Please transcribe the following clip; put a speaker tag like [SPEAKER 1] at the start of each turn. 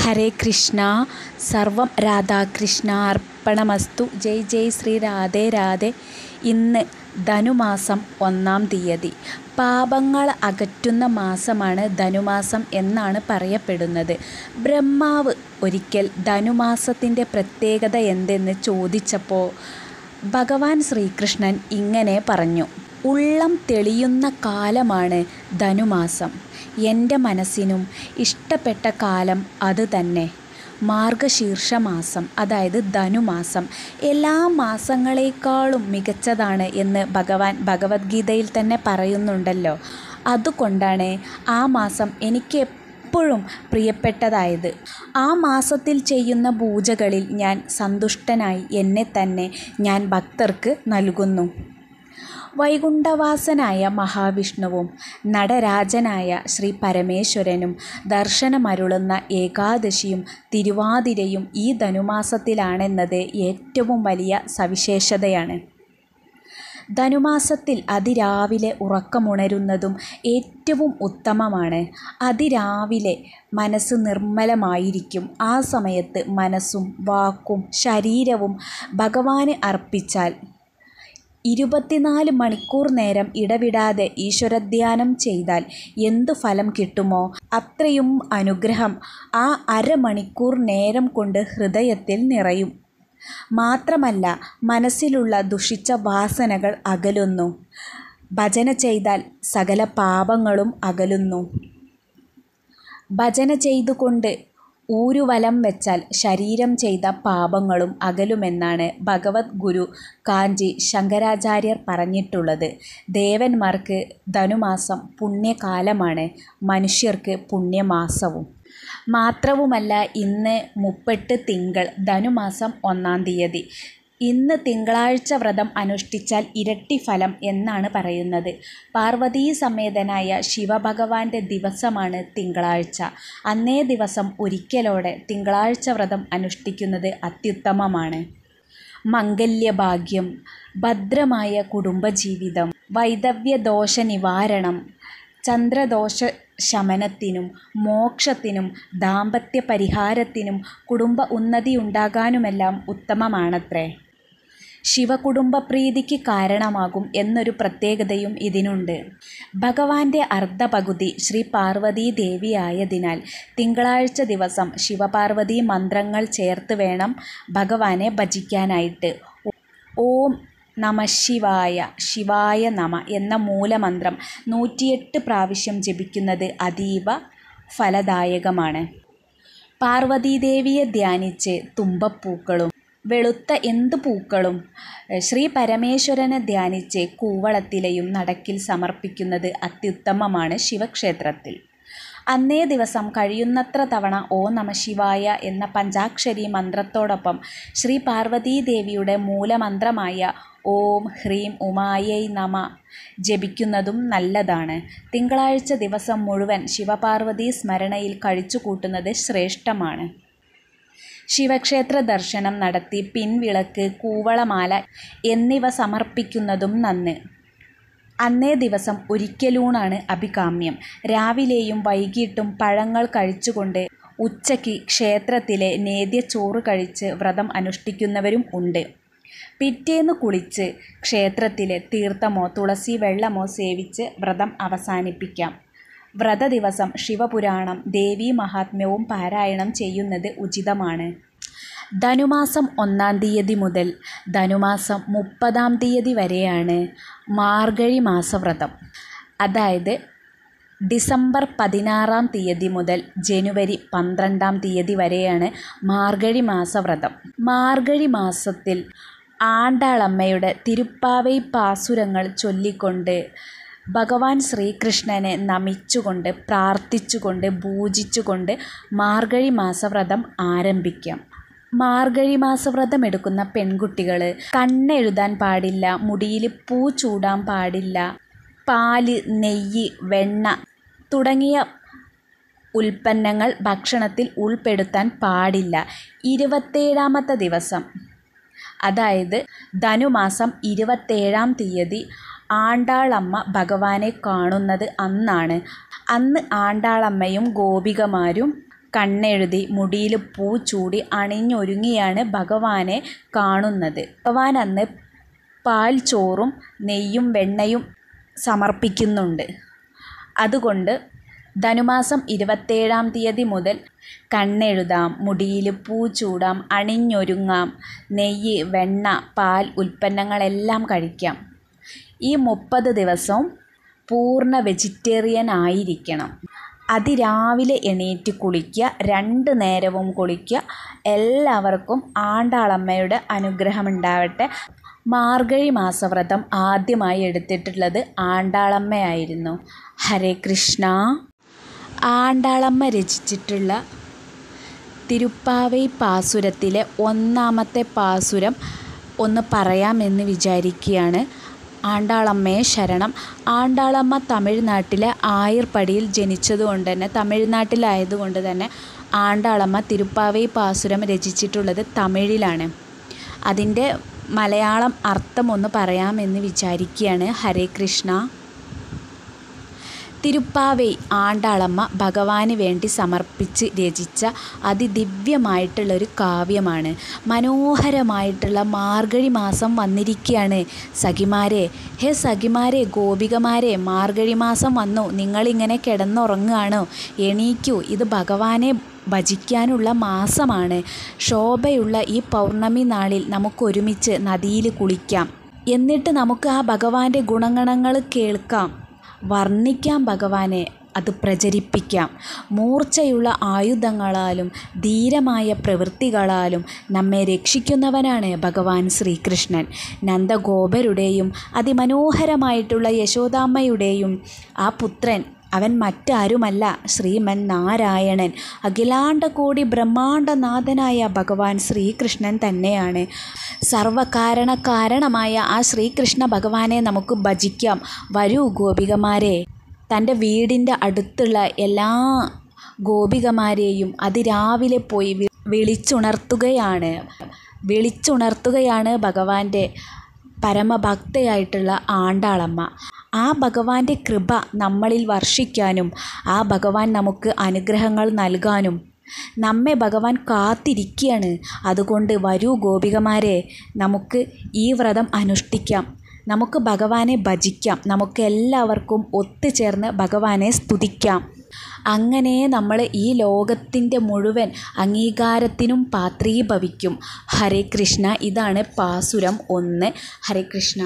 [SPEAKER 1] ഹരേ കൃഷ്ണ. സർവം രാധാകൃഷ്ണ അർപ്പണമസ്തു. ജയ് ജയ് ശ്രീ രാധേ രാധേ. ഇന്ന് ധനുമാസം 1-ാം തീയതി. പാപങ്ങൾ അകറ്റുന്ന മാസമാണ് ധനുമാസം എന്നാണ് പറയപ്പെടുന്നത്. ബ്രഹ്മാവ് ഒരിക്കൽ ധനുമാസത്തിൻ്റെ പ്രത്യേകത എന്തെന്ന് ചോദിച്ചപ്പോൾ ഭഗവാൻ ശ്രീകൃഷ്ണൻ ഇങ്ങനെ പറഞ്ഞു: ഉള്ളം തെളിയുന്ന കാലമാണ് ധനുമാസം. എൻ്റെ മനസ്സിനും ഇഷ്ടപ്പെട്ട കാലം അത് തന്നെ. മാർഗശീർഷ മാസം, അതായത് ധനുമാസം, എല്ലാ മാസങ്ങളെക്കാളും മികച്ചതാണ് എന്ന് ഭഗവാൻ ഭഗവത്ഗീതയിൽ തന്നെ പറയുന്നുണ്ടല്ലോ. അതുകൊണ്ടാണ് ആ മാസം എനിക്ക് എപ്പോഴും പ്രിയപ്പെട്ടതായത്. ആ മാസത്തിൽ ചെയ്യുന്ന പൂജകളിൽ ഞാൻ സന്തുഷ്ടനായി എന്നെ തന്നെ ഞാൻ ഭക്തർക്ക് നൽകുന്നു. വൈകുണ്ഠവാസനായ മഹാവിഷ്ണുവും നടരാജനായ ശ്രീ പരമേശ്വരനും ദർശനമരുളുന്ന ഏകാദശിയും തിരുവാതിരയും ഈ ധനുമാസത്തിലാണെന്നത് ഏറ്റവും വലിയ സവിശേഷതയാണ്. ധനുമാസത്തിൽ അതിരാവിലെ ഉറക്കമുണരുന്നതും ഏറ്റവും ഉത്തമമാണ്. അതിരാവിലെ മനസ്സ് നിർമ്മലമായിരിക്കും. ആ സമയത്ത് മനസ്സും വാക്കും ശരീരവും ഭഗവാന് അർപ്പിച്ചാൽ 24 മണിക്കൂർ നേരം ഇടവിടാതെ ഈശ്വരധ്യാനം ചെയ്താൽ എന്തു ഫലം കിട്ടുമോ അത്രയും അനുഗ്രഹം ആ അരമണിക്കൂർ നേരം കൊണ്ട് ഹൃദയത്തിൽ നിറയും. മാത്രമല്ല, മനസ്സിലുള്ള ദുഷിച്ച വാസനകൾ അകലുന്നു. ഭജന ചെയ്താൽ സകല പാപങ്ങളും അകലുന്നു. ഭജന ചെയ്തുകൊണ്ട് ഊരുവലം വെച്ചാൽ ശരീരം ചെയ്ത പാപങ്ങളും അകലുമെന്നാണ് ഭഗവത് ഗുരു കാഞ്ചി ശങ്കരാചാര്യർ പറഞ്ഞിട്ടുള്ളത്. ദേവന്മാർക്ക് ധനുമാസം പുണ്യകാലമാണ്, മനുഷ്യർക്ക് പുണ്യമാസവും. മാത്രവുമല്ല, ഇന്ന് 38 തിങ്കൾ, ധനുമാസം 1-ാം തീയതി. ഇന്ന് തിങ്കളാഴ്ച വ്രതം അനുഷ്ഠിച്ചാൽ ഇരട്ടി ഫലം എന്നാണ് പറയുന്നത്. പാർവതീ സമേതനായ ശിവഭഗവാന്റെ ദിവസമാണ് തിങ്കളാഴ്ച. അന്നേ ദിവസം ഒരിക്കലോടെ തിങ്കളാഴ്ച വ്രതം അനുഷ്ഠിക്കുന്നത് അത്യുത്തമമാണ്. മംഗല്യഭാഗ്യം, ഭദ്രമായ കുടുംബജീവിതം, വൈധവ്യദോഷ നിവാരണം, ചന്ദ്രദോഷ ശമനത്തിനും മോക്ഷത്തിനും ദാമ്പത്യ പരിഹാരത്തിനും കുടുംബ ഉന്നതിയുണ്ടാകാനുമെല്ലാം ഉത്തമമാണത്രേ. ശിവകുടുംബപ്രീതിക്ക് കാരണമാകും എന്നൊരു പ്രത്യേകതയും ഇതിനുണ്ട്. ഭഗവാന്റെ അർദ്ധപകുതി ശ്രീ പാർവതീ ദേവിയായതിനാൽ തിങ്കളാഴ്ച ദിവസം ശിവപാർവതീ മന്ത്രങ്ങൾ ചേർത്ത് വേണം ഭഗവാനെ ഭജിക്കാനായിട്ട്. ഓം നമ ശിവായ, ശിവായ നമ എന്ന മൂലമന്ത്രം 108 പ്രാവശ്യം ജപിക്കുന്നത് അതീവ ഫലദായകമാണ്. പാർവതീദേവിയെ ധ്യാനിച്ച് തുമ്പപ്പൂക്കളും വെളുത്ത എന്തു പൂക്കളും, ശ്രീ പരമേശ്വരനെ ധ്യാനിച്ച് കൂവളത്തിലയും നടക്കിൽ സമർപ്പിക്കുന്നത് അത്യുത്തമമാണ് ശിവക്ഷേത്രത്തിൽ. അന്നേ ദിവസം കഴിയുന്നത്ര തവണ ഓം നമ ശിവായ എന്ന പഞ്ചാക്ഷരി മന്ത്രത്തോടൊപ്പം ശ്രീ പാർവതീദേവിയുടെ മൂലമന്ത്രമായ ഓം ഹ്രീം ഉമായൈ നമ ജപിക്കുന്നതും നല്ലതാണ്. തിങ്കളാഴ്ച ദിവസം മുഴുവൻ ശിവപാർവതീ സ്മരണയിൽ കഴിച്ചുകൂട്ടുന്നത് ശ്രേഷ്ഠമാണ്. ശിവക്ഷേത്ര ദർശനം നടത്തി പിൻവിളക്ക്, കൂവളമാല എന്നിവ സമർപ്പിക്കുന്നതും നന്ന്. അന്നേ ദിവസം ഒരിക്കലൂണാണ് അഭികാമ്യം. രാവിലെയും വൈകിട്ടും പഴങ്ങൾ കഴിച്ചുകൊണ്ട് ഉച്ചയ്ക്ക് ക്ഷേത്രത്തിലെ നേദ്യച്ചോറ് കഴിച്ച് വ്രതം അനുഷ്ഠിക്കുന്നവരും ഉണ്ട്. പിറ്റേന്ന് കുളിച്ച് ക്ഷേത്രത്തിലെ തീർത്ഥമോ തുളസി വെള്ളമോ സേവിച്ച് വ്രതം അവസാനിപ്പിക്കാം. വ്രത ദിവസം ശിവപുരാണം, ദേവീ മഹാത്മ്യവും പാരായണം ചെയ്യുന്നത് ഉചിതമാണ്. ധനുമാസം 1-ാം തീയതി മുതൽ ധനുമാസം 30-ാം തീയതി വരെയാണ് മാർഗഴി മാസവ്രതം. അതായത് ഡിസംബർ 16-ാം തീയതി മുതൽ ജനുവരി 12-ാം തീയതി വരെയാണ് മാർഗഴി മാസവ്രതം. മാർഗഴി മാസത്തിൽ ആണ്ടാളമ്മയുടെ തിരുപ്പാവൈ പാസുരങ്ങൾ ചൊല്ലിക്കൊണ്ട് ഭഗവാൻ ശ്രീകൃഷ്ണനെ നമിച്ചുകൊണ്ട് പ്രാർത്ഥിച്ചുകൊണ്ട് പൂജിച്ചുകൊണ്ട് മാർഗഴി മാസവ്രതം ആരംഭിക്കാം. മാർഗഴി മാസവ്രതം എടുക്കുന്ന പെൺകുട്ടികൾ കണ്ണെഴുതാൻ പാടില്ല, മുടിയിൽ പൂ ചൂടാൻ പാടില്ല, പാല്, നെയ്യ്, വെണ്ണ തുടങ്ങിയ ഉൽപ്പന്നങ്ങൾ ഭക്ഷണത്തിൽ ഉൾപ്പെടുത്താൻ പാടില്ല. 27-ാമത്തെ ദിവസം, അതായത് ധനുമാസം 27-ാം തീയതി ആണ്ടാളമ്മ ഭഗവാനെ കാണുന്നത് അന്നാണ്. അന്ന് ആണ്ടാളമ്മയും ഗോപികമാരും കണ്ണെഴുതി മുടിയിൽ പൂ ചൂടി അണിഞ്ഞൊരുങ്ങിയാണ് ഭഗവാനെ കാണുന്നത്. ഭഗവാൻ അന്ന് പാൽ ചോറും നെയ്യും വെണ്ണയും സമർപ്പിക്കുന്നുണ്ട്. അതുകൊണ്ട് ധനുമാസം 27-ാം തീയതി മുതൽ കണ്ണെഴുതാം, മുടിയിൽ പൂ ചൂടാം, അണിഞ്ഞൊരുങ്ങാം, നെയ്യ്, വെണ്ണ, പാൽ ഉൽപ്പന്നങ്ങളെല്ലാം കഴിക്കാം. ഈ 30 ദിവസവും പൂർണ്ണ വെജിറ്റേറിയൻ ആയിരിക്കണം. അതിരാവിലെ എണീറ്റ് കുളിക്കുക, 2 നേരവും കുളിക്കുക. എല്ലാവർക്കും ആണ്ടാളമ്മയുടെ അനുഗ്രഹമുണ്ടാവട്ടെ. മാർഗഴി മാസവ്രതം ആദ്യമായി എടുത്തിട്ടുള്ളത് ആണ്ടാളമ്മയായിരുന്നു. ഹരേ കൃഷ്ണ. ആണ്ടാളമ്മ രചിച്ചിട്ടുള്ള തിരുപ്പാവൈ പാസുരത്തിലെ 1-ാമത്തെ പാസുരം ഒന്ന് പറയാമെന്ന് വിചാരിക്കുകയാണ്. ആണ്ടാളമ്മയെ ശരണം. ആണ്ടാളമ്മ തമിഴ്നാട്ടിലെ ആയിർപ്പടിയിൽ ജനിച്ചതുകൊണ്ട് തന്നെ, തമിഴ്നാട്ടിലായതുകൊണ്ട് തന്നെ ആണ്ടാളമ്മ തിരുപ്പാവൈ പാസുരം രചിച്ചിട്ടുള്ളത് തമിഴിലാണ്. അതിൻ്റെ മലയാളം അർത്ഥം ഒന്ന് പറയാമെന്ന് വിചാരിക്കുകയാണ്. ഹരേ കൃഷ്ണ. തിരുപ്പാവൈ ആണ്ടാളമ്മ ഭഗവാന് വേണ്ടി സമർപ്പിച്ച് രചിച്ച അതിദിവ്യമായിട്ടുള്ളൊരു കാവ്യമാണ്. മനോഹരമായിട്ടുള്ള മാർഗഴി മാസം വന്നിരിക്കുകയാണ് സഖിമാരെ. ഹേ സഖിമാരെ, ഗോപികമാരെ, മാർഗഴി മാസം വന്നു. നിങ്ങളിങ്ങനെ കിടന്നുറങ്ങുകയാണോ? എണീക്കൂ, ഇത് ഭഗവാനെ ഭജിക്കാനുള്ള മാസമാണ്. ശോഭയുള്ള ഈ പൗർണമി നാളിൽ നമുക്കൊരുമിച്ച് നദിയിൽ കുളിക്കാം. എന്നിട്ട് നമുക്ക് ആ ഭഗവാന്റെ ഗുണഗണങ്ങൾ കേൾക്കാം, വർണ്ണിക്കാം, ഭഗവാനെ അത് പ്രചരിപ്പിക്കാം. മൂർച്ചയുള്ള ആയുധങ്ങളാലും ധീരമായ പ്രവൃത്തികളാലും നമ്മെ രക്ഷിക്കുന്നവനാണ് ഭഗവാൻ ശ്രീകൃഷ്ണൻ. നന്ദഗോപരുടെയും അതിമനോഹരമായിട്ടുള്ള യശോദാമ്മയുടെയും ആ പുത്രൻ അവൻ മറ്റാരുമല്ല, ശ്രീമൻ നാരായണൻ. അഖിലാണ്ടകോടി ബ്രഹ്മാണ്ടനാഥനായ ഭഗവാൻ ശ്രീകൃഷ്ണൻ തന്നെയാണ്. സർവകാരണമായ ആ ശ്രീകൃഷ്ണ ഭഗവാനെ നമുക്ക് ഭജിക്കാം. വരൂ ഗോപികമാരെ. തൻ്റെ വീടിൻ്റെ അടുത്തുള്ള എല്ലാ ഗോപികമാരെയും അതിരാവിലെ പോയി വിളിച്ചുണർത്തുകയാണ് ഭഗവാന്റെ പരമഭക്തയായിട്ടുള്ള ആണ്ടാളമ്മ. ആ ഭഗവാന്റെ കൃപ നമ്മളിൽ വർഷിക്കാനും ആ ഭഗവാൻ നമുക്ക് അനുഗ്രഹങ്ങൾ നൽകാനും നമ്മെ ഭഗവാൻ കാത്തിരിക്കുകയാണ്. അതുകൊണ്ട് വരൂ ഗോപികമാരെ, നമുക്ക് ഈ വ്രതം അനുഷ്ഠിക്കാം, നമുക്ക് ഭഗവാനെ ഭജിക്കാം, നമുക്ക് എല്ലാവർക്കും ഒത്തുചേർന്ന് ഭഗവാനെ സ്തുതിക്കാം. അങ്ങനെ നമ്മൾ ഈ ലോകത്തിൻ്റെ മുഴുവൻ അംഗീകാരത്തിനും പാത്രീഭവിക്കും. ഹരേ കൃഷ്ണ. ഇതാണ് പാസുരം 1. ഹരേ കൃഷ്ണ.